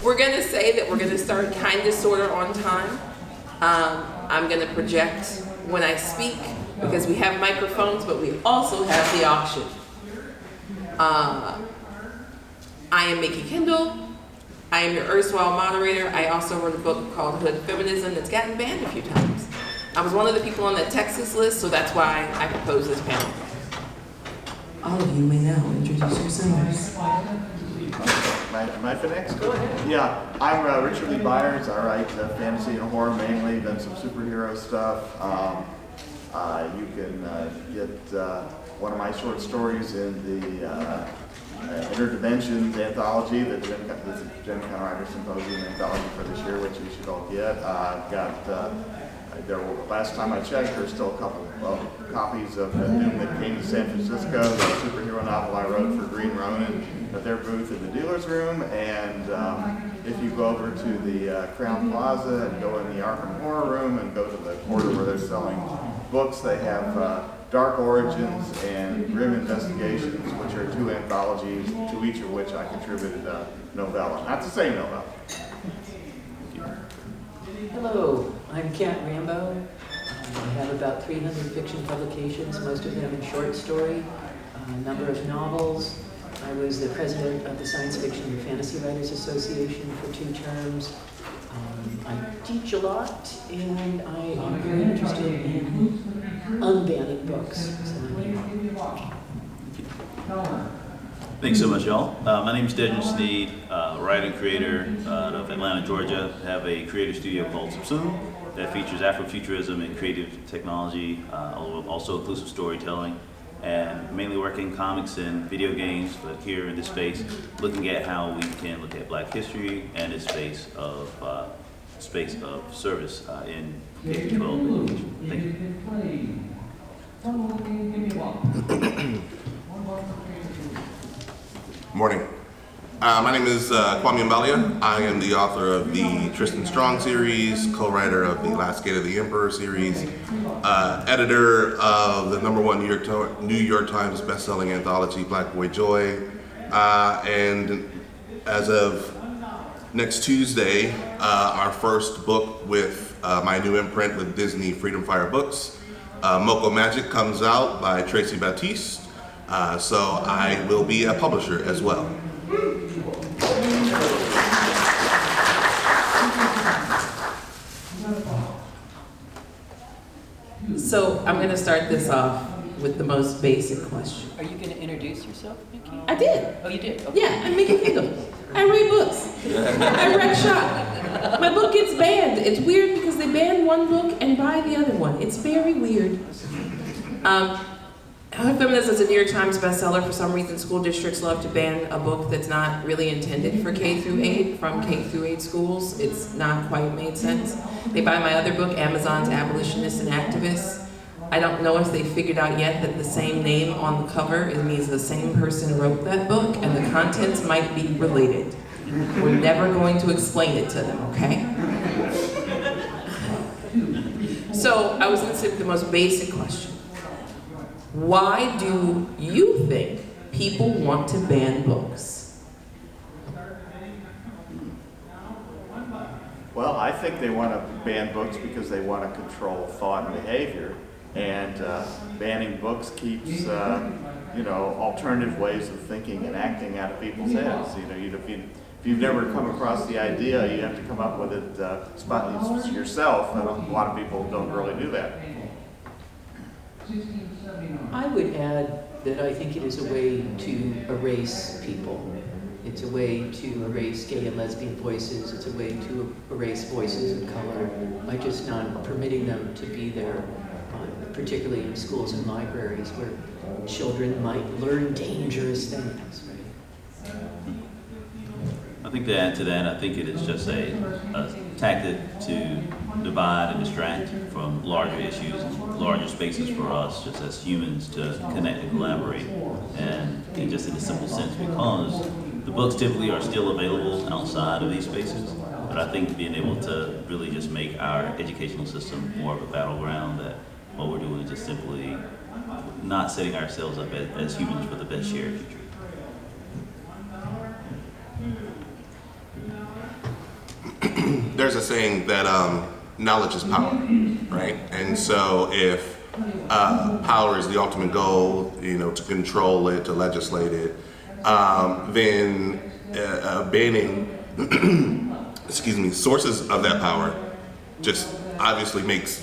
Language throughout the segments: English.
We're going to say that we're going to start kind of sort of on time. I'm going to project when I speak because we have microphones, but we also have the auction. I am Mikki Kendall. I am your erstwhile moderator. I also wrote a book called Hood Feminism that's gotten banned a few times. I was one of the people on the Texas list, so that's why I proposed this panel. All of you may now introduce yourselves. Am I for next? Go ahead. Yeah, I'm Richard Lee Byers. I write fantasy and horror mainly, done some superhero stuff. You can get one of my short stories in the Interdimensions anthology, the GenCon Writer Symposium anthology for this year, which you should all get. I've got, last time I checked, there's still a couple of copies of Doom That Came to San Francisco, the superhero novel I wrote for Green Ronin, at their booth in the dealer's room. And if you go over to the Crown Plaza and go in the Arkham Horror Room and go to the corner where they're selling books, they have Dark Origins and Grim Investigations, which are two anthologies, to each of which I contributed a novella. Not the same novella. Hello, I'm Rambo. I have about 300 fiction publications, most of them in short story, a number of novels. I was the president of the Science Fiction and Fantasy Writers Association for 2 terms. I teach a lot, and I am very interested in unbanning books. Thanks so much, y'all. My name is Dedren, Snead, writer and creator out of Atlanta, Georgia. I have a creative studio called Subsume that features Afrofuturism and creative technology, also inclusive storytelling, and mainly work in comics and video games, but here in this space, looking at how we can look at Black history and its space of service in K-12 education. Thank you. Morning. My name is Kwame Mbalia. I am the author of the Tristan Strong series, co-writer of the Last Gate of the Emperor series, editor of the #1 New York Times bestselling anthology Black Boy Joy, and as of next Tuesday, our first book with my new imprint with Disney Freedom Fire Books, Moko Magic, comes out by Tracy Baptiste. So I will be a publisher as well. So I'm going to start this off with the most basic question. Are you going to introduce yourself, Mikki? I did. Oh, you did? Okay. Yeah, I'm Mikki Kendall. I write books. I write shop. My book gets banned. It's weird because they ban one book and buy the other one. It's very weird. Hood Feminism is a New York Times bestseller. For some reason, school districts love to ban a book that's not really intended for K through 8 from K through 8 schools. It's not quite made sense. They buy my other book, Amazon's Abolitionists and Activists. I don't know if they figured out yet that the same name on the cover, it means the same person wrote that book and the contents might be related. We're never going to explain it to them, okay? So I was going to say the most basic question. Why do you think people want to ban books? Well, I think they want to ban books because they want to control thought and behavior, and banning books keeps alternative ways of thinking and acting out of people's heads. If you've never come across the idea, you have to come up with it yourself, and a lot of people don't really do that. I would add that I think it is a way to erase people. It's a way to erase gay and lesbian voices. It's a way to erase voices of color by just not permitting them to be there, particularly in schools and libraries where children might learn dangerous things. Right? I think to add to that, I think it is just a tactic to divide and distract from larger issues, larger spaces for us, just as humans, to connect and collaborate. And just in a simple sense, because the books typically are still available outside of these spaces, but I think being able to really just make our educational system more of a battleground, that what we're doing is just simply not setting ourselves up as humans for the best shared future. there's a saying that knowledge is power, right? And so if power is the ultimate goal, to control it, to legislate it, then banning, sources of that power just obviously makes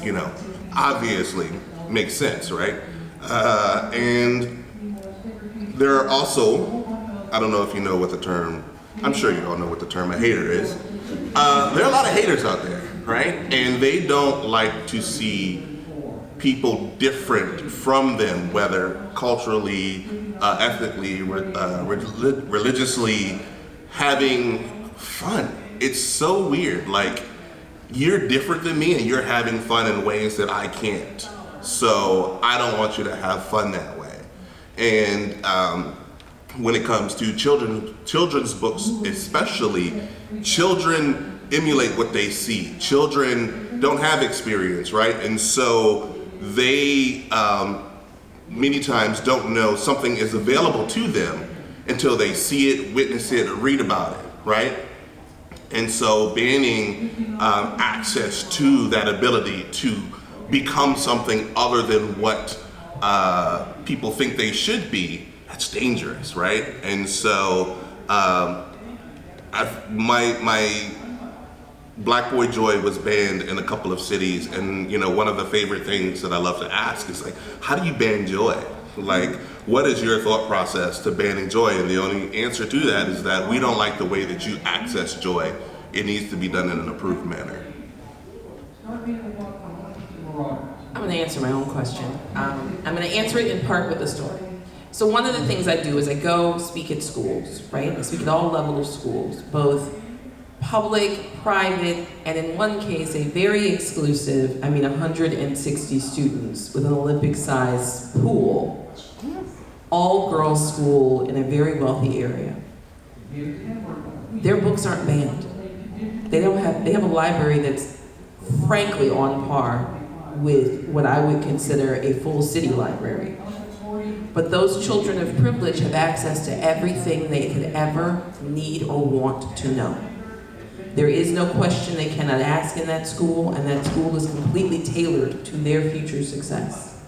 sense, right? And there are also, I don't know if you know what the term, I'm sure you all know what the term a hater is. There are a lot of haters out there, right? And they don't like to see people different from them, whether culturally, ethnically, religiously, having fun. It's so weird. Like, you're different than me and you're having fun in ways that I can't. So I don't want you to have fun that way. And when it comes to children's books especially, children emulate what they see. Children don't have experience, right? And so they many times don't know something is available to them until they see it, witness it, or read about it, right? And so banning access to that ability to become something other than what people think they should be, that's dangerous, right? And so my Black Boy Joy was banned in a couple of cities, and one of the favorite things that I love to ask is like, how do you ban joy? Like, what is your thought process to banning joy? And the only answer to that is that we don't like the way that you access joy. It needs to be done in an approved manner. I'm going to answer my own question. I'm going to answer it in part with a story. So one of the things I do is I go speak at schools, right? I speak at all levels of schools, both public, private, and in one case, a very exclusive, 160 students with an Olympic-sized pool, all girls school in a very wealthy area. Their books aren't banned. They have a library that's frankly on par with what I would consider a full city library. But those children of privilege have access to everything they could ever need or want to know. There is no question they cannot ask in that school, and that school is completely tailored to their future success.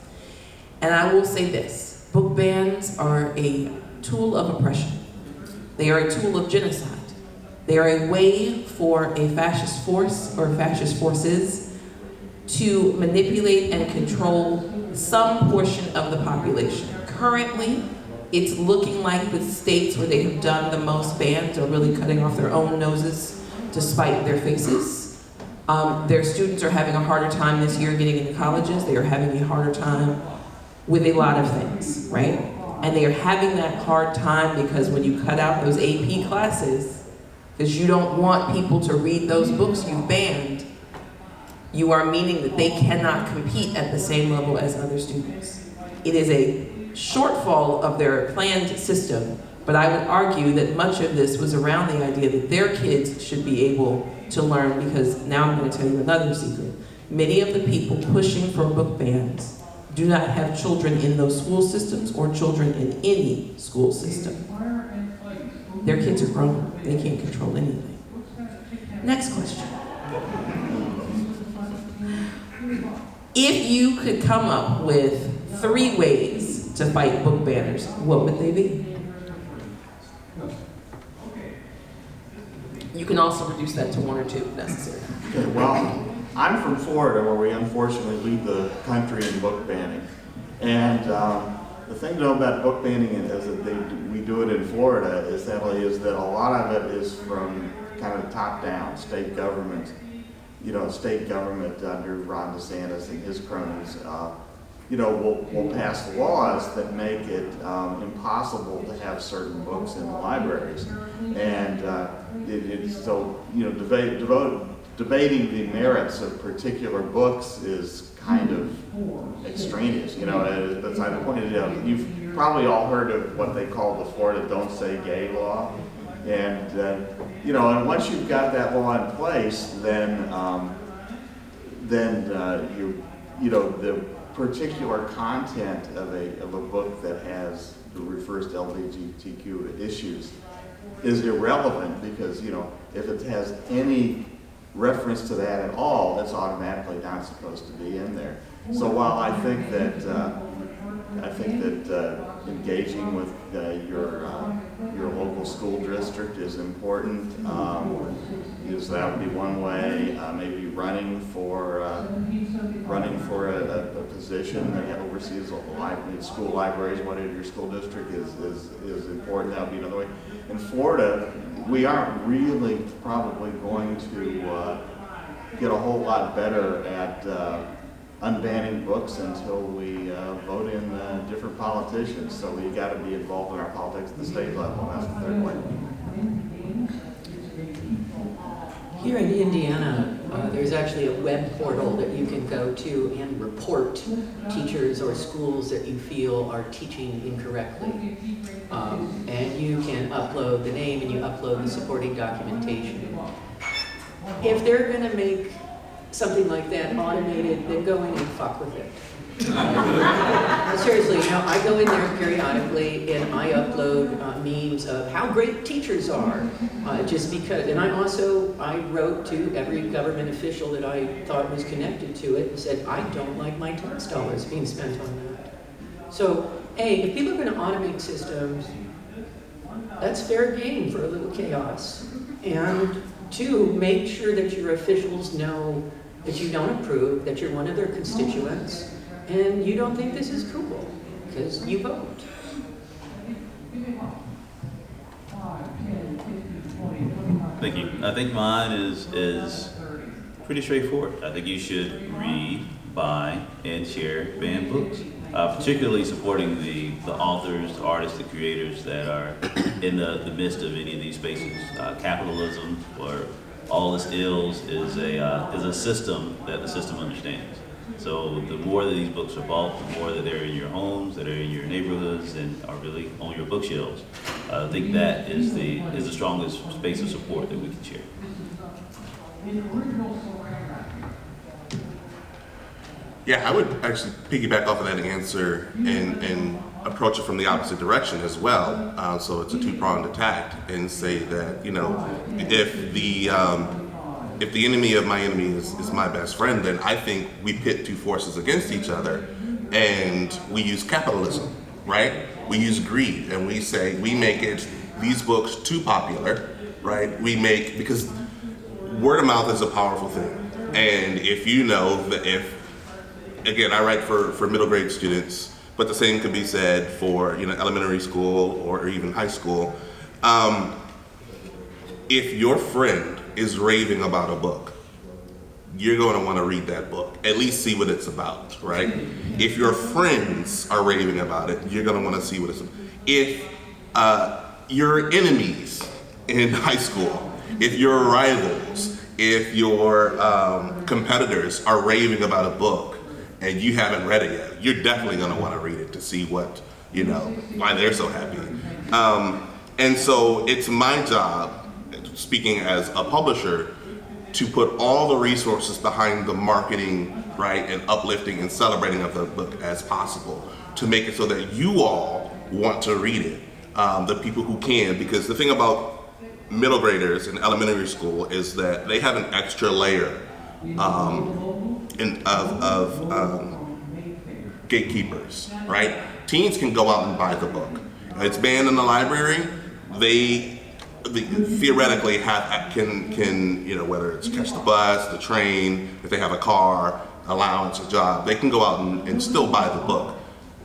And I will say this, book bans are a tool of oppression. They are a tool of genocide. They are a way for a fascist force or fascist forces to manipulate and control some portion of the population. Currently, it's looking like the states where they have done the most bans are really cutting off their own noses to spite their faces. Their students are having a harder time this year getting into colleges. They are having a harder time with a lot of things, right? And they are having that hard time because when you cut out those AP classes, because you don't want people to read those books you banned, you are meaning that they cannot compete at the same level as other students. It is a shortfall of their planned system, but I would argue that much of this was around the idea that their kids should be able to learn, because now I'm going to tell you another secret. Many of the people pushing for book bans do not have children in those school systems or children in any school system. Their kids are grown. They can't control anything. Next question. If you could come up with 3 ways to fight book banners, what would they be? You can also reduce that to 1 or 2 if necessary. Okay, well, I'm from Florida, where we unfortunately lead the country in book banning. And the thing to know about book banning is that we do it in Florida is that a lot of it is from kind of top down, state government. State government under Ron DeSantis and his cronies, will pass laws that make it impossible to have certain books in the libraries. And debating the merits of particular books is kind of extraneous. Beside the point, you've probably all heard of what they call the Florida Don't Say Gay law. And and once you've got that law in place, then the particular content of a book that refers to LGBTQ issues is irrelevant, because if it has any reference to that at all, it's automatically not supposed to be in there. So while I think that engaging with your local school district is important, is that would be one way. Maybe running for a position that oversees school libraries, whatever your school district is important. That would be another way. In Florida, we aren't really probably going to get a whole lot better at unbanning books until we vote in different politicians. So we got to be involved in our politics at the state level. And that's the third way. Here in Indiana, there's actually a web portal that you can go to and report teachers or schools that you feel are teaching incorrectly. And you can upload the name and you upload the supporting documentation. If they're going to make something like that automated, then go in and fuck with it. Seriously, I go in there periodically and I upload memes of how great teachers are, just because. And I wrote to every government official that I thought was connected to it and said, I don't like my tax dollars being spent on that. So, A, if people are going to automate systems, that's fair game for a little chaos. And 2, make sure that your officials know that you don't approve, that you're one of their constituents, and you don't think this is cool, because you vote. Thank you. I think mine is pretty straightforward. I think you should read, buy, and share Unban Books. Particularly supporting the authors, the artists, the creators that are in the midst of any of these spaces. Capitalism or all its ills is a system that the system understands. So the more that these books are bought, the more that they're in your homes, that are in your neighborhoods, and are really on your bookshelves. I think that is the strongest space of support that we can share. Yeah, I would actually piggyback off of that answer and approach it from the opposite direction as well. So it's a two-pronged attack, and say that, if the enemy of my enemy is my best friend, then I think we pit two forces against each other, and we use capitalism, right? We use greed, and we say we make these books too popular, right? Because word of mouth is a powerful thing, and if again, I write for middle grade students, but the same could be said for elementary school or even high school. If your friend is raving about a book, you're going to want to read that book, at least see what it's about, right? If your friends are raving about it, you're going to want to see what it's about. If your enemies in high school, if your rivals, if your competitors are raving about a book, and you haven't read it yet, you're definitely going to want to read it to see what, why they're so happy. And so it's my job, speaking as a publisher, to put all the resources behind the marketing, right, and uplifting and celebrating of the book as possible, to make it so that you all want to read it, the people who can. Because the thing about middle graders in elementary school is that they have an extra layer of gatekeepers, right? Teens can go out and buy the book. It's banned in the library. They theoretically can whether it's catch the bus, the train, if they have a car, allowance, a job, they can go out and still buy the book.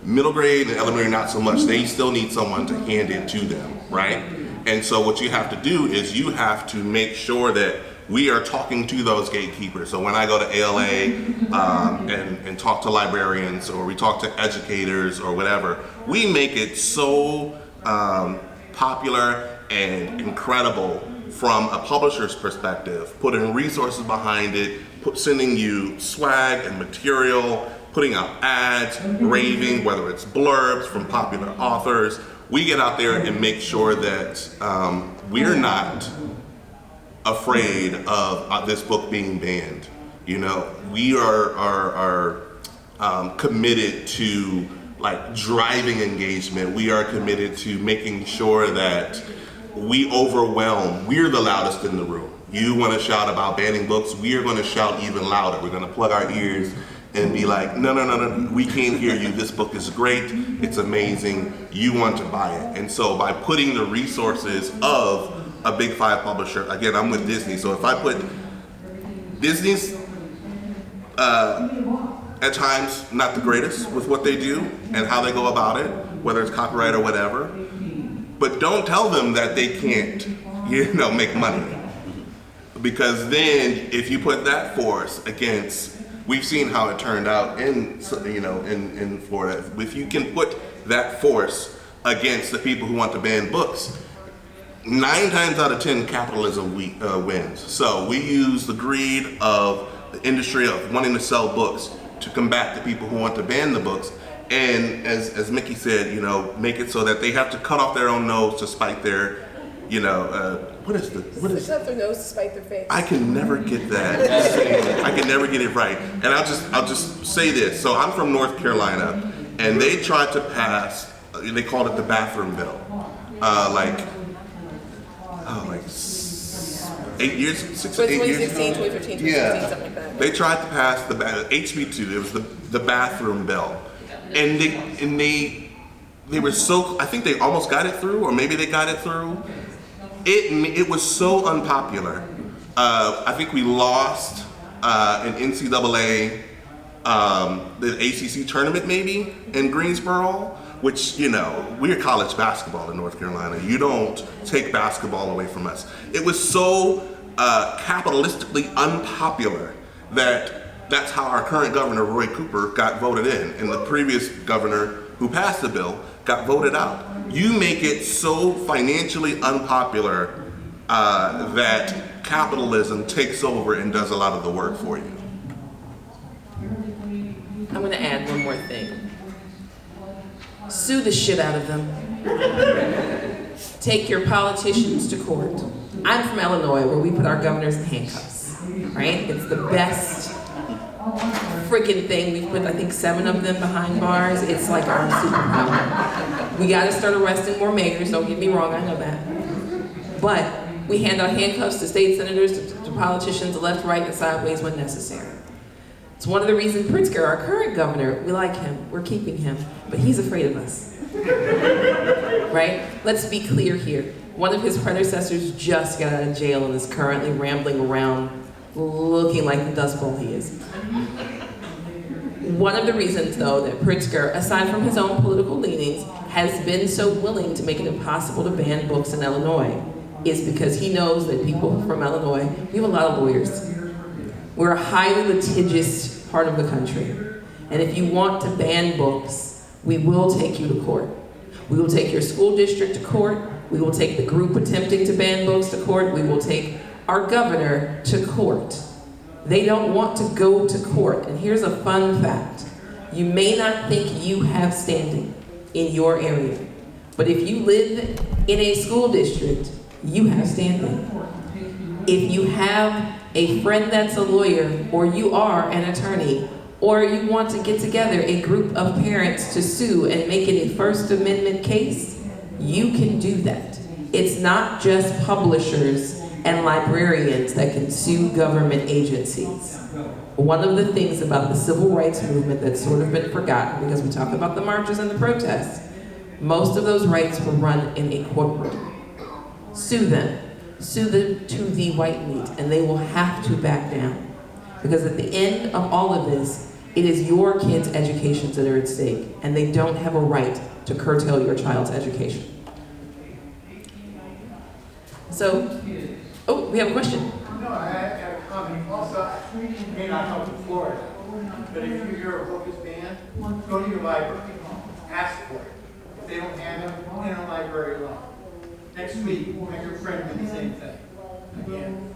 Middle grade and elementary, not so much. They still need someone to hand it to them, right? And so what you have to do is you have to make sure that we are talking to those gatekeepers. So when I go to ALA and talk to librarians, or we talk to educators or whatever, we make it so popular and incredible from a publisher's perspective, putting resources behind it, sending you swag and material, putting out ads, raving, whether it's blurbs from popular authors. We get out there and make sure that we're not afraid of this book being banned. We are committed to driving engagement. We are committed to making sure that we're the loudest in the room. You want to shout about banning books, we are going to shout even louder. We're going to plug our ears and be like, no, we can't hear you. This book is great. It's amazing. You want to buy it. And so by putting the resources of a big 5 publisher, again, I'm with Disney. So if I put Disney's, at times, not the greatest with what they do and how they go about it, whether it's copyright or whatever, but don't tell them that they can't, make money. Because then if you put that force against, we've seen how it turned out in Florida. If you can put that force against the people who want to ban books, 9 times out of 10 capitalism wins. So we use the greed of the industry of wanting to sell books to combat the people who want to ban the books. And as Mikki said, make it so that they have to cut off their own nose to spite their, what is Cut their nose to spite their face. I can never get that. I can never get it right. And I'll just say this. So I'm from North Carolina, and they tried to pass. They called it the bathroom bill. Like 8 years, 6 So to 8 years 2016, ago. 2015, 2016, Yeah. something like that. They tried to pass the HB2. It was the bathroom bill, and they were so. I think they almost got it through, or maybe they got it through. It was so unpopular. I think we lost an NCAA, the ACC tournament maybe in Greensboro, which, we're college basketball in North Carolina. You don't take basketball away from us. It was so capitalistically unpopular that's how our current governor, Roy Cooper, got voted in. And the previous governor who passed the bill got voted out. You make it so financially unpopular that capitalism takes over and does a lot of the work for you. I'm going to add one more thing. Sue the shit out of them. Take your politicians to court. I'm from Illinois, where we put our governors in handcuffs, right? It's the best freaking thing. We've put, I think, 7 of them behind bars. It's like our superpower. We got to start arresting more mayors. Don't get me wrong, I know that. But we hand out handcuffs to state senators, to politicians, left, right, and sideways when necessary. It's one of the reasons Pritzker, our current governor, we like him, we're keeping him, but he's afraid of us. Right? Let's be clear here. One of his predecessors just got out of jail and is currently rambling around looking like the Dust Bowl he is. One of the reasons, though, that Pritzker, aside from his own political leanings, has been so willing to make it impossible to ban books in Illinois is because he knows that people from Illinois, we have a lot of lawyers. We're a highly litigious part of the country. And if you want to ban books, we will take you to court. We will take your school district to court. We will take the group attempting to ban books to court. We will take our governor to court. They don't want to go to court. And here's a fun fact. You may not think you have standing in your area, but if you live in a school district, you have standing. If you have a friend that's a lawyer, or you are an attorney, or you want to get together a group of parents to sue and make it a First Amendment case, you can do that. It's not just publishers and librarians that can sue government agencies. One of the things about the civil rights movement that's sort of been forgotten, because we talk about the marches and the protests, most of those rights were run in a courtroom. Sue them. Sue them to the white meat, and they will have to back down. Because at the end of all of this, it is your kids' educations that are at stake, and they don't have a right to curtail your child's education. So, oh, we have a question. No, I have a comment. Also, you may not know in Florida, but if you hear a book is banned, go to your library, ask for it. If they don't have it, in a library alone. Next week, have your friend do the same thing. Again.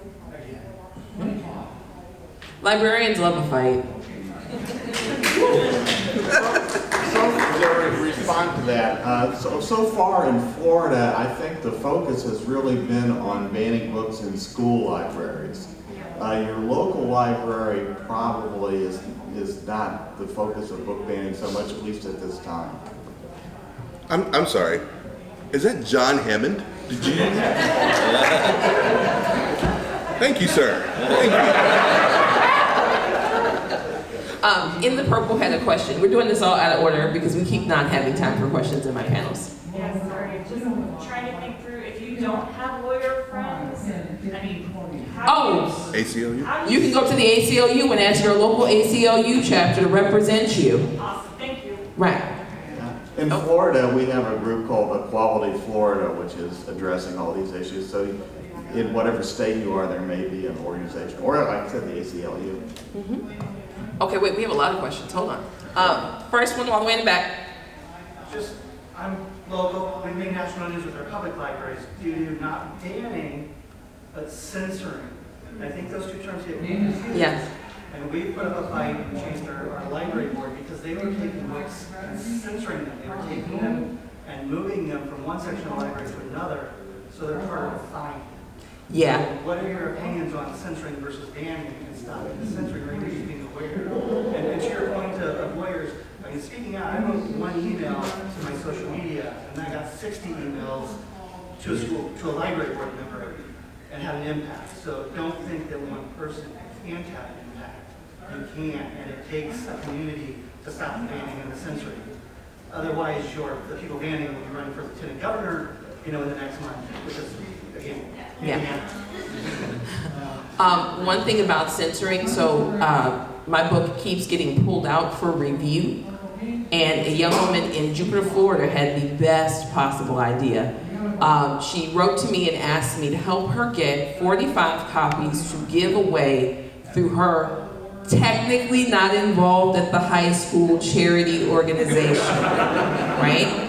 Librarians love a fight. So to respond to that, so far in Florida, I think the focus has really been on banning books in school libraries. Your local library probably is not the focus of book banning so much, at least at this time. I'm sorry. Is that John Hammond? Did you? Thank you, sir. Thank you. In the purple had a question. We're doing this all out of order because we keep not having time for questions in my panels. Yeah, sorry, just trying to think through, if you don't have lawyer friends, I mean, how do ACLU? You can go to the ACLU and ask your local ACLU chapter to represent you. Awesome, thank you. Right. In Florida, we have a group called Equality Florida, which is addressing all these issues. So in whatever state you are, there may be an organization, or like I said, the ACLU. Okay, wait, we have a lot of questions. Hold on. First one all the way in the back. I'm local, we make national news with our public libraries due to not banning, but censoring. I think those two terms get confused. Yes. And we put up a fight and changed our library board because they were taking books and censoring them. They were taking them and moving them from one section of the library to another, so they're part of a fine. Yeah. So what are your opinions on censoring versus banning and stopping the censoring, or just being aware? And to your point of lawyers, I mean, speaking out, I wrote one email to my social media, and I got 60 emails to a school, to a library board member, and had an impact. So don't think that one person can't have an impact. You can, and it takes a community to stop the banning and the censoring. Otherwise, the people banning will be running for lieutenant governor, in the next month, which is, again, One thing about censoring, so my book keeps getting pulled out for review, and a young woman in Jupiter, Florida had the best possible idea. She wrote to me and asked me to help her get 45 copies to give away through her technically not involved at the high school charity organization, right?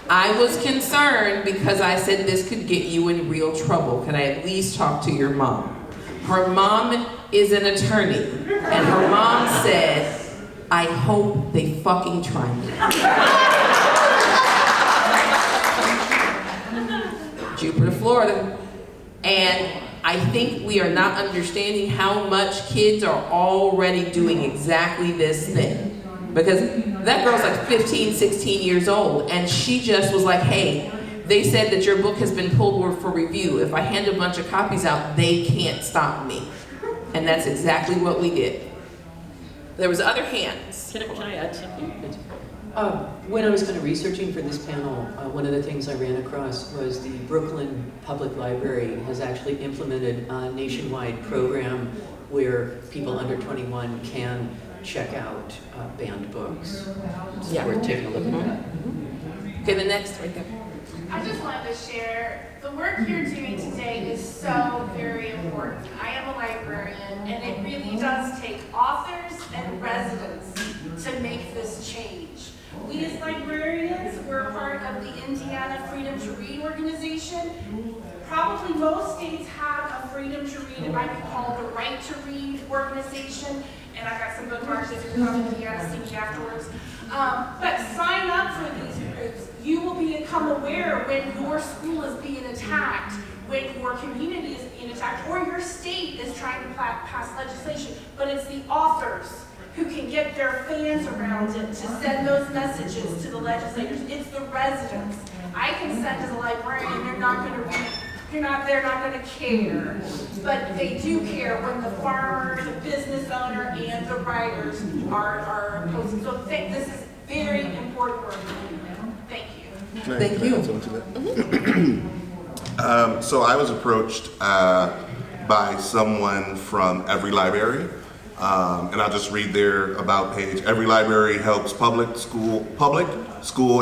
I was concerned because I said this could get you in real trouble. Can I at least talk to your mom? Her mom is an attorney, and her mom said, I hope they fucking try me. Jupiter, Florida. And I think we are not understanding how much kids are already doing exactly this thing. Because that girl's like 15, 16 years old, and she just was like, hey, they said that your book has been pulled for review. If I hand a bunch of copies out, they can't stop me. And that's exactly what we did. There was other hands. Can I add something? When I was kind of researching for this panel, one of the things I ran across was the Brooklyn Public Library has actually implemented a nationwide program where people under 21 can check out banned books. It's worth taking a look at that. Okay, the next right there. I just wanted to share, the work you're doing today is so very important. I am a librarian, and it really does take authors and residents to make this change. We as librarians, we're part of the Indiana Freedom to Read organization. Probably most states have a Freedom to Read, it might be called the Right to Read organization, and I've got some bookmarks if you're coming to Indiana, see me afterwards. But sign up for these groups. You will become aware when your school is being attacked, when your community is being attacked, or your state is trying to pass legislation. But it's the authors who can get their fans around it to send those messages to the legislators. It's the residents. I can send as a librarian, they're not going to read. They're not going to care, but they do care when the farmer, the business owner, and the writers are opposed. So this is very important work. Thank you. Thank you. So I was approached by someone from Every Library, and I'll just read their about page. Every Library helps public, school,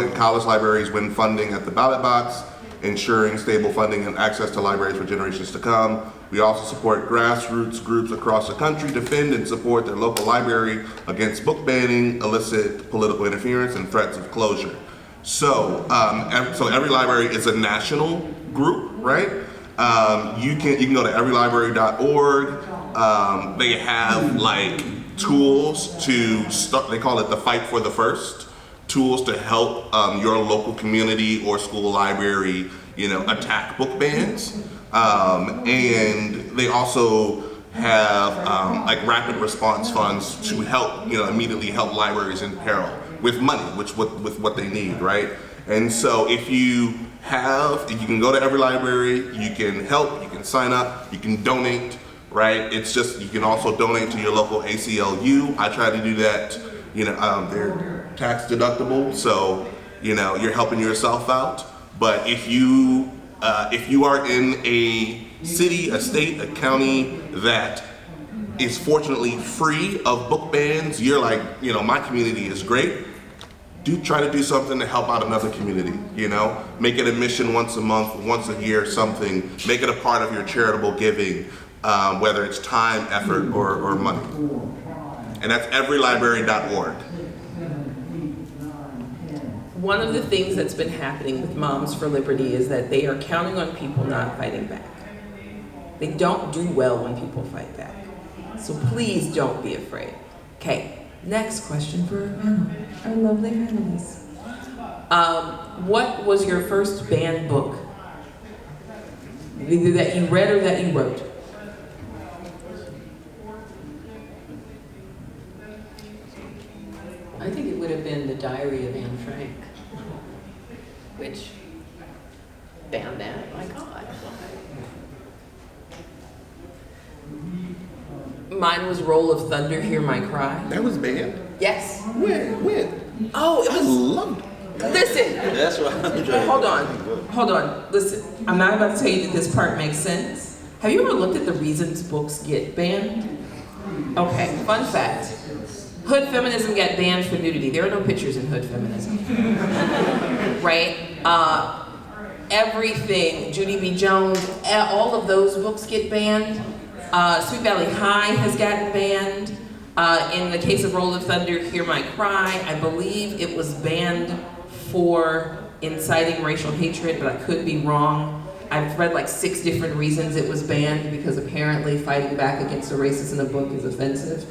and college libraries win funding at the ballot box, ensuring stable funding and access to libraries for generations to come. We also support grassroots groups across the country, defend and support their local library against book banning, illicit political interference, and threats of closure. So, so Every Library is a national group, right? You can go to everylibrary.org. They have like tools to start. They call it the Fight for the First. Tools to help your local community or school library, attack book bans. And they also have like rapid response funds to help, immediately help libraries in peril with money, with what they need, right? And so if you can go to Every Library, you can help, you can sign up, you can donate. right? It's just, you can also donate to your local ACLU. I try to do that. They're tax deductible, so you're helping yourself out. But if you are in a city, a state, a county that is fortunately free of book bans, you're like, my community is great. Try to do something to help out another community, Make it a mission once a month, once a year, something. Make it a part of your charitable giving, whether it's time, effort, or money. And that's everylibrary.org. One of the things that's been happening with Moms for Liberty is that they are counting on people not fighting back. They don't do well when people fight back. So please don't be afraid. Okay, next question for our lovely panelists. What was your first banned book? Either that you read or that you wrote? I think it would have been The Diary of Anne Frank, which banned that. My God. Mine was Roll of Thunder, Hear My Cry. That was banned? Yes. When? Oh, it I was. loved it. Listen. That's what I'm trying. Hold on. Listen, I'm not about to tell you that this part makes sense. Have you ever looked at the reasons books get banned? Okay, fun fact. Hood feminism got banned for nudity. There are no pictures in hood feminism. Right? Everything, Judy B. Jones, all of those books get banned. Sweet Valley High has gotten banned. In the case of Roll of Thunder, Hear My Cry, I believe it was banned for inciting racial hatred, but I could be wrong. I've read like 6 different reasons it was banned, because apparently fighting back against a racist in a book is offensive.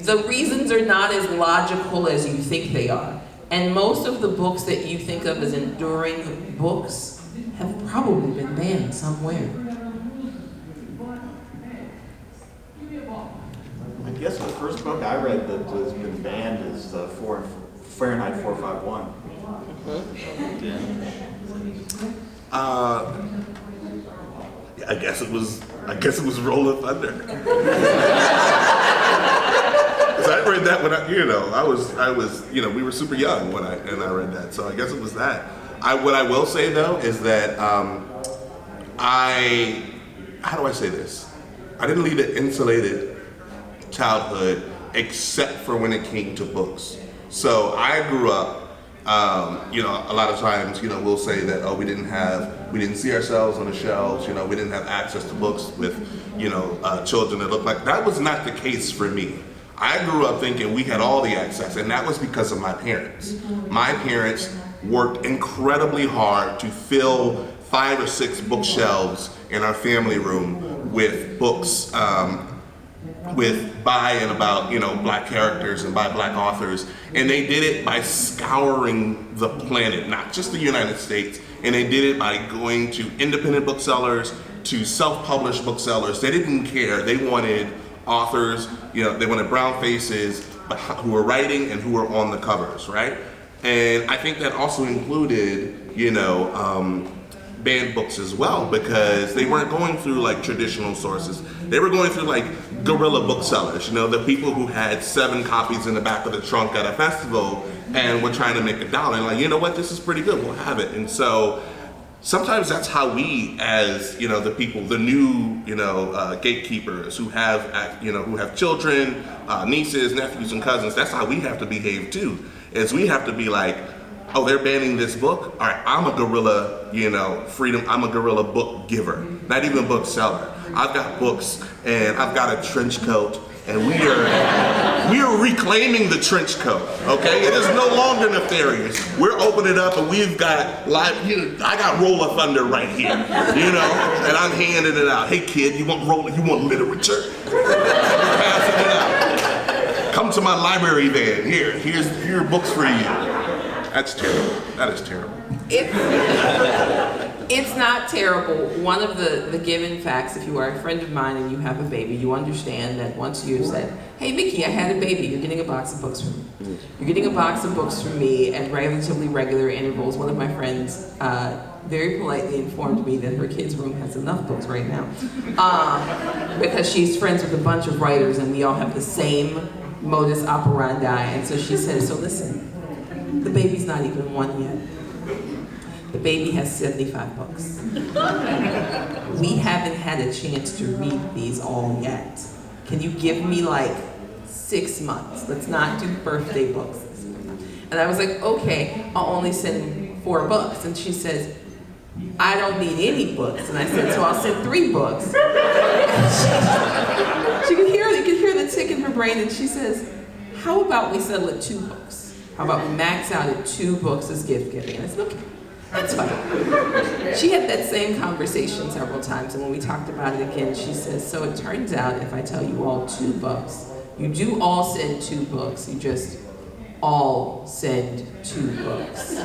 The reasons are not as logical as you think they are. And most of the books that you think of as enduring books have probably been banned somewhere. I guess the first book I read that has been banned is Fahrenheit 451. I guess it was Roll of Thunder. I read that when I was we were super young when I read that, so I guess it was that. What I will say though is that how do I say this? I didn't lead an insulated childhood except for when it came to books. So I grew up, a lot of times, we'll say that, we didn't see ourselves on the shelves, we didn't have access to books with, children that looked like. That was not the case for me. I grew up thinking we had all the access, and that was because of my parents. My parents worked incredibly hard to fill 5 or 6 bookshelves in our family room with books, with by and about Black characters and by Black authors, and they did it by scouring the planet, not just the United States, and they did it by going to independent booksellers, to self-published booksellers. They didn't care. They wanted authors, they wanted brown faces, but who were writing and who were on the covers, right? And I think that also included, banned books as well, because they weren't going through like traditional sources. They were going through like guerrilla booksellers, the people who had 7 copies in the back of the trunk at a festival and were trying to make $1. And like, you know what, this is pretty good, we'll have it. And so sometimes that's how we, as the people, the new gatekeepers who have children, nieces, nephews, and cousins, that's how we have to behave too. Is we have to be like, oh, they're banning this book? All right, I'm a guerrilla, freedom. I'm a guerrilla book giver, not even a bookseller. I've got books and I've got a trench coat, and we are reclaiming the trench coat. Okay, it is no longer nefarious. We're opening it up, and we've got live. I got Roll of Thunder right here, and I'm handing it out. Hey kid, you want literature? Passing it out. Come to my library van. Here are books for you. That's terrible. That is terrible. It's not terrible. One of the given facts, if you are a friend of mine and you have a baby, you understand that once you've said, hey Mikki, I had a baby, you're getting a box of books from me. You're getting a box of books from me at relatively regular intervals. One of my friends very politely informed me that her kid's room has enough books right now. Because she's friends with a bunch of writers and we all have the same modus operandi. And so she said, so listen, the baby's not even 1 yet. The baby has 75 books. We haven't had a chance to read these all yet. Can you give me like 6 months? Let's not do birthday books. And I was like, okay, I'll only send 4 books. And she says, I don't need any books. And I said, so I'll send 3 books. You could hear the tick in her brain, and she says, how about we settle at 2 books? How about we max out at 2 books as gift giving? And I said, okay, that's fine. She had that same conversation several times, and when we talked about it again, she says, so it turns out if I tell you all 2 books, you do all send 2 books, you just all send 2 books.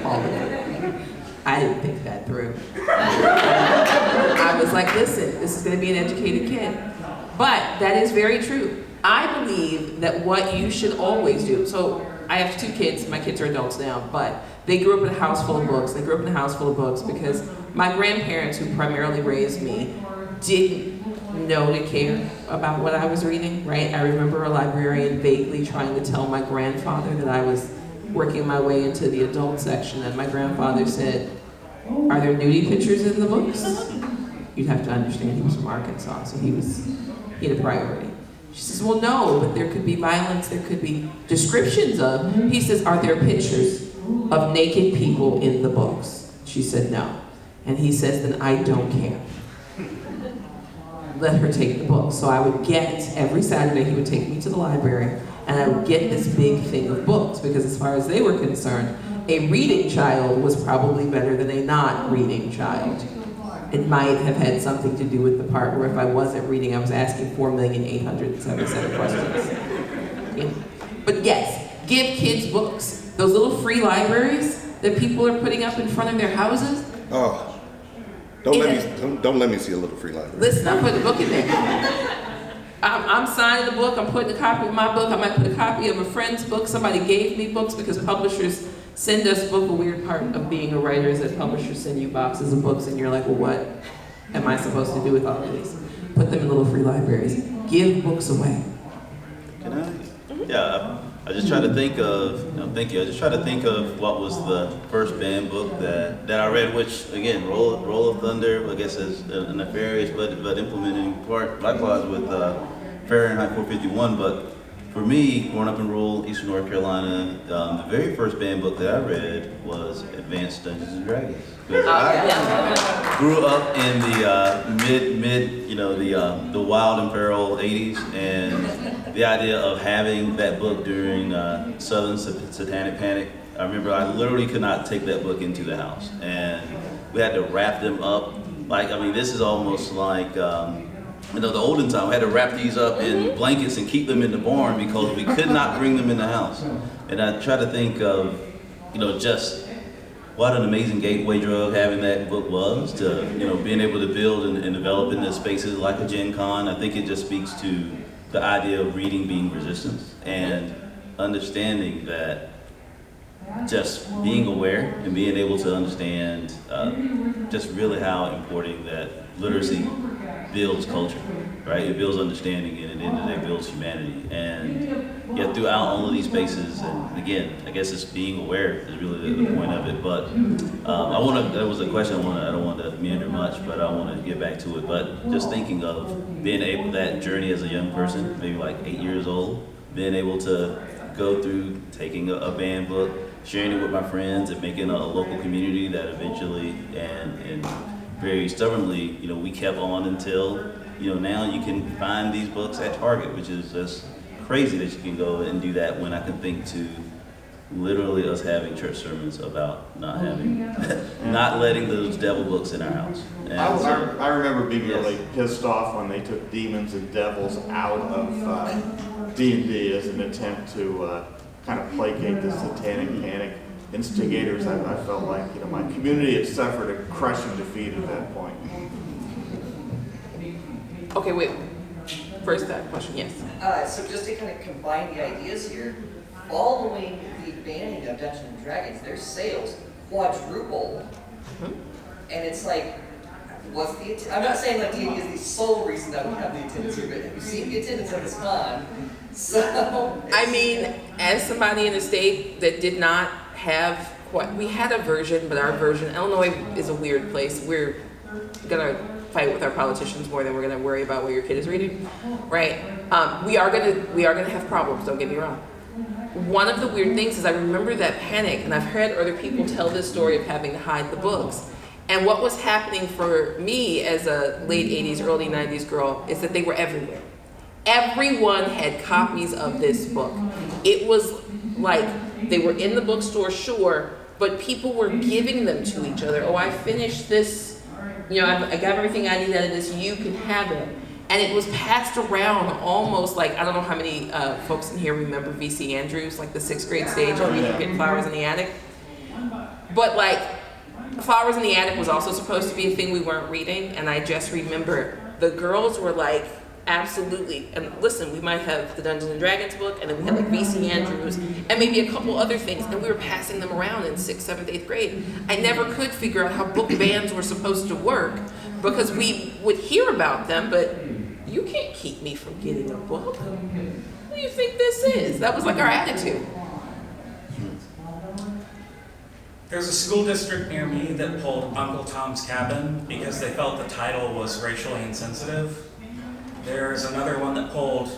All of them. I didn't think that through. I was like, listen, this is gonna be an educated kid. But that is very true. I believe that what you should always do, so I have 2 kids, my kids are adults now, but they grew up in a house full of books. They grew up in a house full of books because my grandparents, who primarily raised me, didn't know to care about what I was reading, right? I remember a librarian vaguely trying to tell my grandfather that I was working my way into the adult section, and my grandfather said, are there nudie pictures in the books? You'd have to understand he was from Arkansas, so he had a priority. She says, well, no, but there could be violence, there could be descriptions of. He says, are there pictures of naked people in the books? She said, no. And he says, then I don't care. Let her take the book. So I would get, every Saturday he would take me to the library, and I would get this big thing of books, because as far as they were concerned, a reading child was probably better than a not reading child. It might have had something to do with the part where if I wasn't reading, I was asking 4,877 questions. Yeah. But yes, give kids books. Those little free libraries that people are putting up in front of their houses. Oh, don't let me see a little free library. Listen, I'm putting a book in there. I'm signing the book, I'm putting a copy of my book, I might put a copy of a friend's book. Somebody gave me books because publishers send us books. A weird part of being a writer is that publishers send you boxes of books and you're like, well, what am I supposed to do with all of these? Put them in little free libraries. Give books away. Can I? Yeah, I just try to think of, thank you. I just try to think of what was the first banned book that I read, which, again, Roll of Thunder, I guess is a nefarious but implementing part, likewise with Fahrenheit 451. But for me, growing up in rural Eastern North Carolina, the very first banned book that I read was Advanced Dungeons and Dragons. Because I grew up in the the wild and feral 80s, and the idea of having that book during Southern Satanic Panic, I remember I literally could not take that book into the house, and we had to wrap them up. This is almost like the olden time. We had to wrap these up in blankets and keep them in the barn because we could not bring them in the house. And I try to think of, just what an amazing gateway drug having that book was to, being able to build and develop in the spaces like a GenCon. I think it just speaks to the idea of reading being resistance and understanding that just being aware and being able to understand just really how important that literacy builds culture, right? It builds understanding, and at the end of the day builds humanity. And yet throughout all of these spaces, and again, I guess it's being aware is really the point of it. But that was a question I don't want to meander much, but I want to get back to it. But just thinking of being able, that journey as a young person, maybe like 8 years old, being able to go through taking a banned book, sharing it with my friends, and making a local community that eventually and very stubbornly, we kept on until, now you can find these books at Target, which is just crazy that you can go and do that when I can think to literally us having church sermons about not letting those devil books in our house. And I remember being really pissed off when they took demons and devils out of D&D as an attempt to kind of placate the satanic panic instigators. I felt like my community had suffered a crushing defeat at that point. Okay, wait. First that question, yes. So just to kind of combine the ideas here, following the banning of Dungeons and Dragons, their sales quadrupled And it's like, what's the attendance? I'm not saying like TV is the sole reason that we have the attendance here, but have you seen the attendance at this con? So. I mean, as somebody in the state that did not have we had a version, but our version, Illinois is a weird place. We're gonna fight with our politicians more than we're gonna worry about what your kid is reading, right? We are gonna have problems, don't get me wrong. One of the weird things is I remember that panic, and I've heard other people tell this story of having to hide the books. And what was happening for me as a late 80s, early 90s girl is that they were everywhere. Everyone had copies of this book. It was like they were in the bookstore, sure, but people were giving them to each other. Oh, I finished this, you know, I got everything I need out of this, you can have it. And it was passed around almost like, I don't know how many folks in here remember V.C. Andrews, like the 6th grade stage of Reading Getting Flowers in the Attic. But like, Flowers in the Attic was also supposed to be a thing we weren't reading, and I just remember the girls were like, absolutely, and listen, we might have the Dungeons and Dragons book, and then we had like V.C. Andrews, and maybe a couple other things, and we were passing them around in 6th, 7th, 8th grade. I never could figure out how book bans were supposed to work, because we would hear about them, but you can't keep me from getting a book. What do you think this is? That was like our attitude. There's a school district near me that pulled Uncle Tom's Cabin because they felt the title was racially insensitive. There's another one that pulled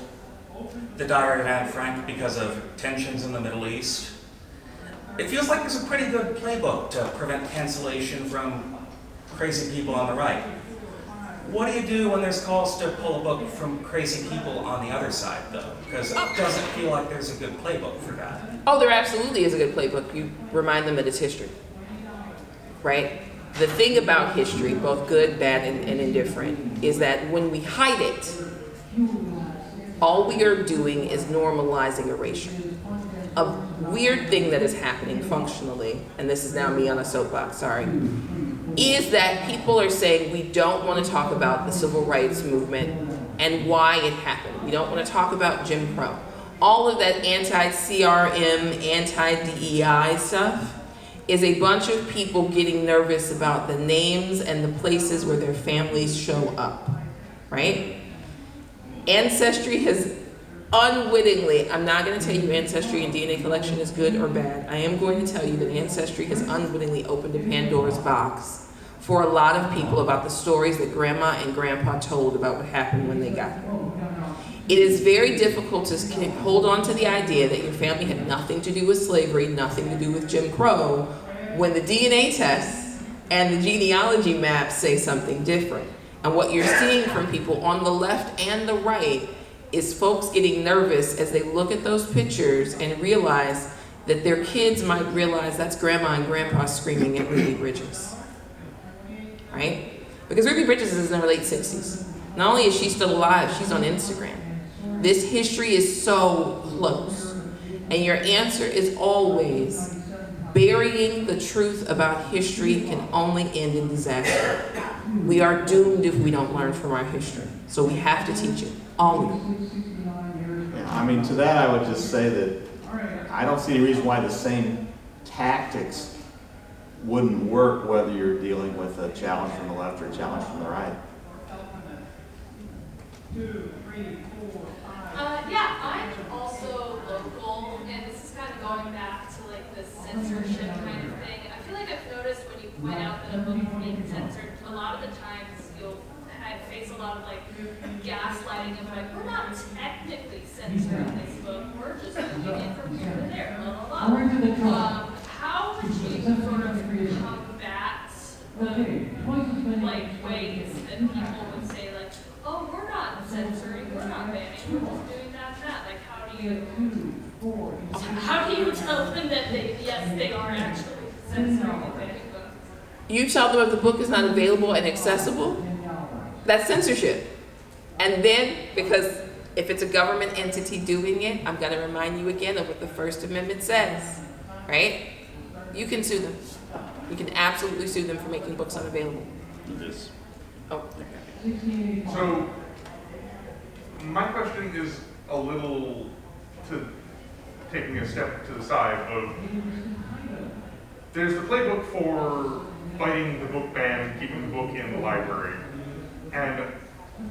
The Diary of Anne Frank because of tensions in the Middle East. It feels like there's a pretty good playbook to prevent cancellation from crazy people on the right. What do you do when there's calls to pull a book from crazy people on the other side, though? Because it doesn't feel like there's a good playbook for that. Oh, there absolutely is a good playbook. You remind them that it's history, right? The thing about history, both good, bad, and indifferent, is that when we hide it, all we are doing is normalizing erasure. A weird thing that is happening functionally, and this is now me on a soapbox, sorry, is that people are saying we don't want to talk about the civil rights movement and why it happened. We don't want to talk about Jim Crow. All of that anti-CRM, anti-DEI stuff is a bunch of people getting nervous about the names and the places where their families show up, right? Ancestry has unwittingly, I'm not going to tell you Ancestry and DNA collection is good or bad. I am going to tell you that Ancestry has unwittingly opened a Pandora's box for a lot of people about the stories that Grandma and Grandpa told about what happened when they got here. It is very difficult to hold on to the idea that your family had nothing to do with slavery, nothing to do with Jim Crow, when the DNA tests and the genealogy maps say something different. And what you're seeing from people on the left and the right is folks getting nervous as they look at those pictures and realize that their kids might realize that's Grandma and Grandpa screaming at Ruby Bridges, right? Because Ruby Bridges is in her late 60s. Not only is she still alive, she's on Instagram. This history is so close. And your answer is always, burying the truth about history can only end in disaster. We are doomed if we don't learn from our history. So we have to teach it, all of it. Yeah, I mean, to that I would just say that I don't see any reason why the same tactics wouldn't work whether you're dealing with a challenge from the left or a challenge from the right. Yeah, I'm also local, and this is kind of going back to like the censorship kind of thing. I feel like I've noticed when you point out that a book is being censored, a lot of the times you'll face a lot of like gaslighting of like, we're not technically censoring this book, we're just moving it from here to there, blah, blah, blah. How would you sort of combat the like ways that people would say like, oh, we're not censoring, we're not banning, we're just doing that and that. Like, how do you tell them that yes, they are actually censoring and banning books? You tell them if the book is not available and accessible, that's censorship. And then, because if it's a government entity doing it, I'm going to remind you again of what the First Amendment says, right? You can sue them. You can absolutely sue them for making books unavailable. Yes. Oh, So, my question is a little taking a step to the side of, there's the playbook for fighting the book ban and keeping the book in the library. And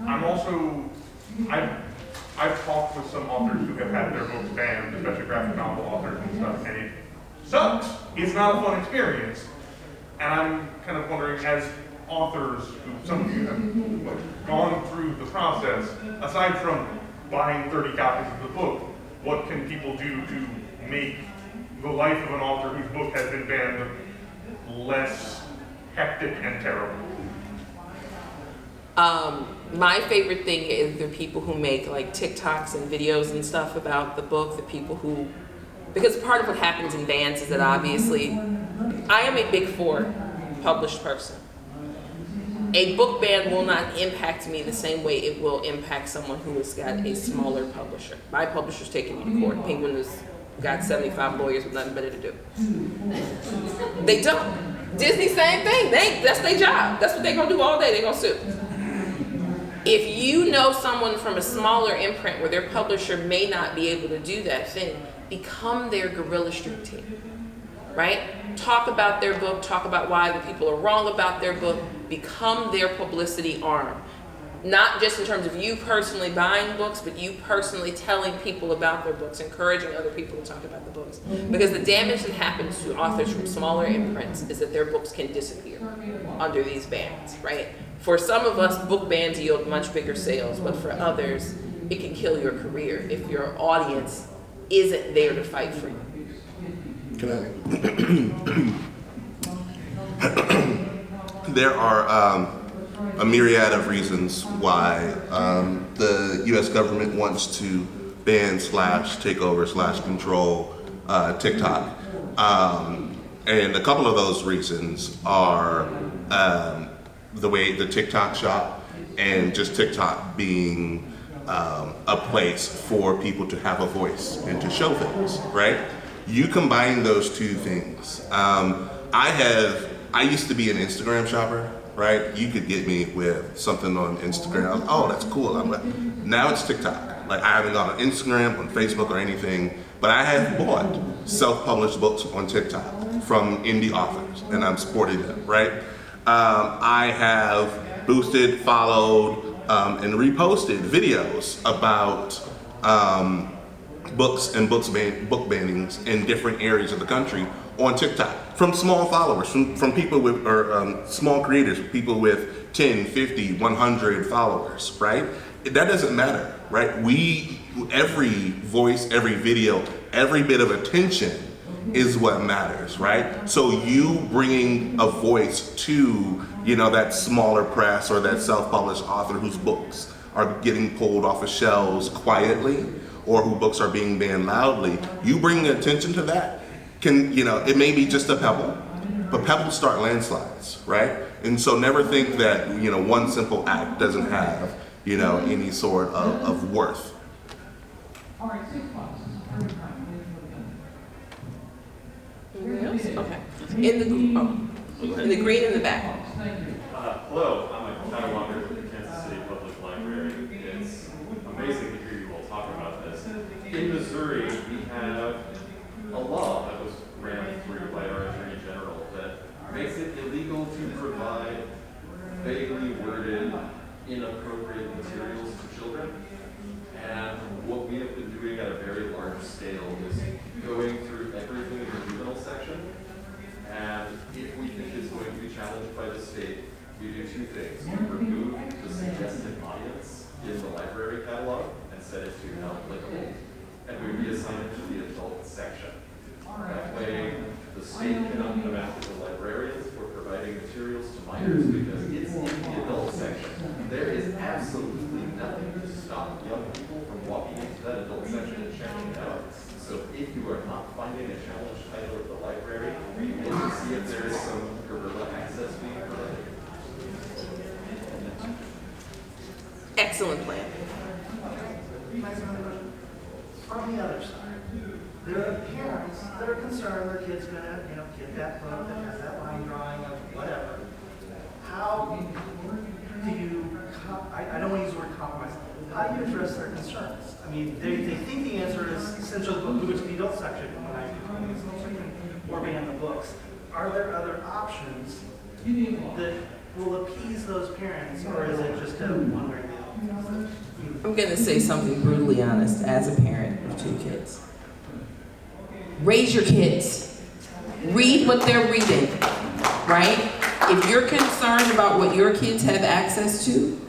I'm also, I've talked with some authors who have had their books banned, especially graphic novel authors and stuff, and it sucks. It's not a fun experience. And I'm kind of wondering, as authors, who some of you have gone through the process, aside from buying 30 copies of the book, what can people do to make the life of an author whose book has been banned less hectic and terrible? My favorite thing is the people who make like TikToks and videos and stuff about the book, the people who, because part of what happens in bans is that obviously, I am a Big Four published person. A book ban will not impact me the same way it will impact someone who has got a smaller publisher. My publisher's taking me to court. Penguin has got 75 lawyers with nothing better to do. They don't. Disney, same thing. That's their job. That's what they're gonna do all day. They're gonna sue. If you know someone from a smaller imprint where their publisher may not be able to do that thing, become their guerrilla street team, right? Talk about their book, talk about why the people are wrong about their book, become their publicity arm. Not just in terms of you personally buying books, but you personally telling people about their books, encouraging other people to talk about the books. Because the damage that happens to authors from smaller imprints is that their books can disappear under these bans, right? For some of us, book bans yield much bigger sales, but for others, it can kill your career if your audience isn't there to fight for you. There are a myriad of reasons why the U.S. government wants to ban / take over / control TikTok. And a couple of those reasons are the way the TikTok shop and just TikTok being a place for people to have a voice and to show things, right? You combine those two things. I used to be an Instagram shopper, right? You could get me with something on Instagram. Oh, that's cool. Now it's TikTok. Like, I haven't gone on Instagram, on Facebook or anything, but I have bought self-published books on TikTok from indie authors, and I'm supporting them, right? I have boosted, followed, and reposted videos about books and book bannings in different areas of the country on TikTok from small followers, from people with, or small creators, people with 10, 50, 100 followers, right? That doesn't matter, right? Every voice, every video, every bit of attention is what matters, right? So you bringing a voice to, that smaller press or that self-published author whose books are getting pulled off of shelves quietly or whose books are being banned loudly, you bring attention to that, it may be just a pebble, but pebbles start landslides, right? And so never think that, one simple act doesn't have, any sort of worth. Anything else? Okay. In the green in the back. Hello, I'm a catalogger at the Kansas City Public Library. It's amazing to hear you all talk about this. In Missouri, we have a law that was ran through by our Attorney General that makes it illegal to provide vaguely worded, inappropriate materials to children. And what we have been doing at a very large scale is going through everything in the juvenile section. And if we think it's going to be challenged by the state, we do two things. We remove the suggested audience in the library catalog and set it to not applicable. And we reassign it to the adult section. That way, the state cannot come after the librarians for providing materials to minors because it's in the adult section. There is absolutely nothing to stop young people from walking into that adult section and checking it out. So if you are not finding a challenged title at the library, you need to see if there is some guerrilla access being provided. Excellent plan. On the other side, there are parents that are concerned their kid's gonna, get that book that has that line drawing of whatever. How do you, I don't want to use the word compromise, how do you address their concerns? I mean, they think the answer is censor the book, move it to the adult section, or ban the books. Are there other options that will appease those parents, or is it just a one-way deal? I'm gonna say something brutally honest as a parent of 2 kids. Raise your kids. Read what they're reading, right? If you're concerned about what your kids have access to,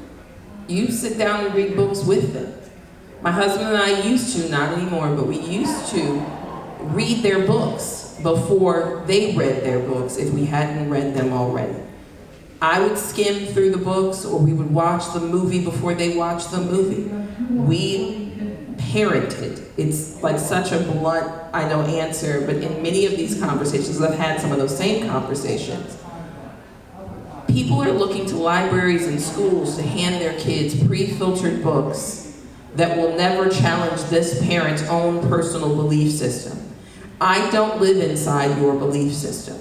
you sit down and read books with them. My husband and I used to, not anymore, but we used to read their books before they read their books if we hadn't read them already. I would skim through the books, or we would watch the movie before they watched the movie. We parented. It's like such a blunt, I know, answer, but in many of these conversations, I've had some of those same conversations. People are looking to libraries and schools to hand their kids pre-filtered books that will never challenge this parent's own personal belief system. I don't live inside your belief system.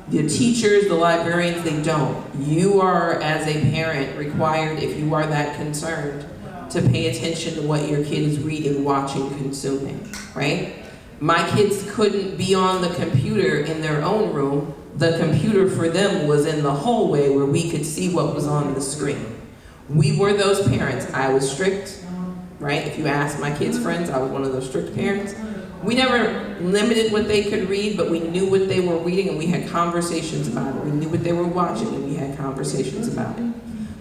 The teachers, the librarians, they don't. You are, as a parent, required, if you are that concerned, to pay attention to what your kid is reading, watching, consuming, right? My kids couldn't be on the computer in their own room. The computer for them was in the hallway where we could see what was on the screen. We were those parents. I was strict, right? If you ask my kids' friends, I was one of those strict parents. We never limited what they could read, but we knew what they were reading and we had conversations about it. We knew what they were watching and we had conversations about it.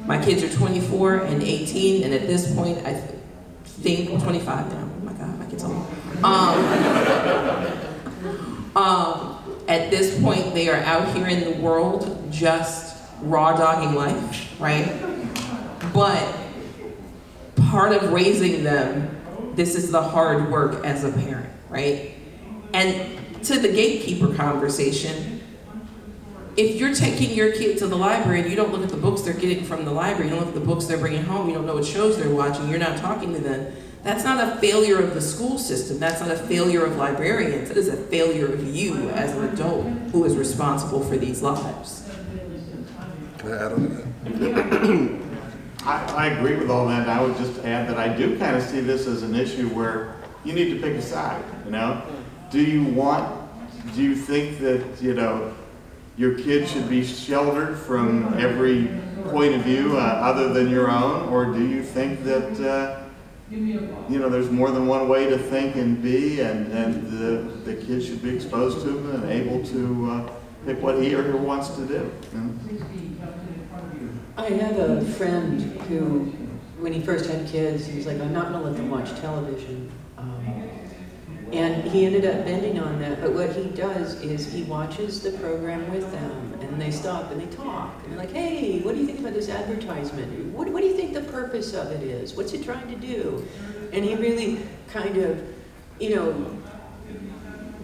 My kids are 24 and 18, and at this point, I think 25 now. Oh my God, my kids are old. At this point, they are out here in the world just raw dogging life, right? But part of raising them, this is the hard work as a parent, right? And to the gatekeeper conversation, if you're taking your kid to the library and you don't look at the books they're getting from the library, you don't look at the books they're bringing home, you don't know what shows they're watching, you're not talking to them, that's not a failure of the school system, that's not a failure of librarians, it is a failure of you as an adult who is responsible for these lives. Can I add on to that? I agree with all that. I would just add that I do kind of see this as an issue where you need to pick a side, you know? Do you think that, you know, your kid should be sheltered from every point of view other than your own? Or do you think that, you know, there's more than one way to think and be, and the kid should be exposed to them and able to pick what he or her wants to do? You know? I have a friend who, when he first had kids, he was like, I'm not going to let them watch television. And he ended up bending on that. But what he does is he watches the program with them, and they stop and they talk. And they're like, hey, what do you think about this advertisement? What do you think the purpose of it is? What's it trying to do? And he really kind of, you know,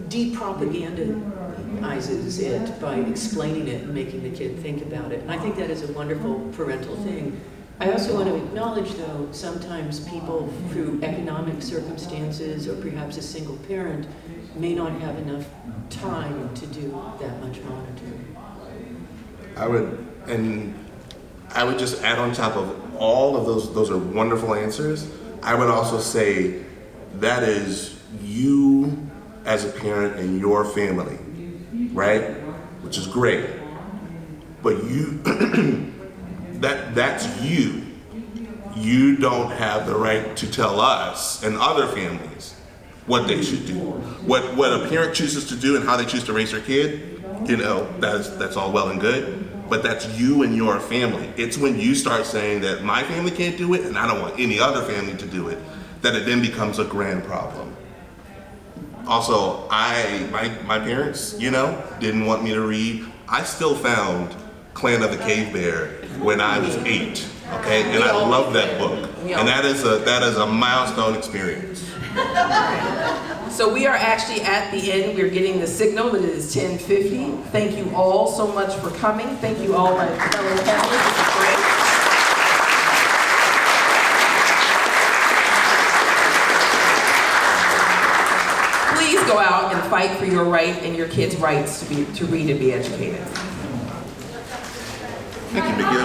de-propagandizes it by explaining it and making the kid think about it. And I think that is a wonderful parental thing. I also want to acknowledge, though, sometimes people through economic circumstances or perhaps a single parent may not have enough time to do that much monitoring. I would just add on top of all of those are wonderful answers. I would also say that is you as a parent and your family, right? Which is great. But you, that's you. You don't have the right to tell us and other families what they should do. What a parent chooses to do and how they choose to raise their kid, you know, that's all well and good. But that's you and your family. It's when you start saying that my family can't do it and I don't want any other family to do it, that it then becomes a grand problem. Also, my parents, you know, didn't want me to read. I still found Clan of the Cave Bear when I was 8, okay? And I love that book. And that is a milestone experience. So we are actually at the end. We're getting the signal that it is 10:50. Thank you all so much for coming. Thank you all, my fellow panelists. This is great. Please go out and fight for your right and your kids' rights to read and be educated. Thank you, Mikki.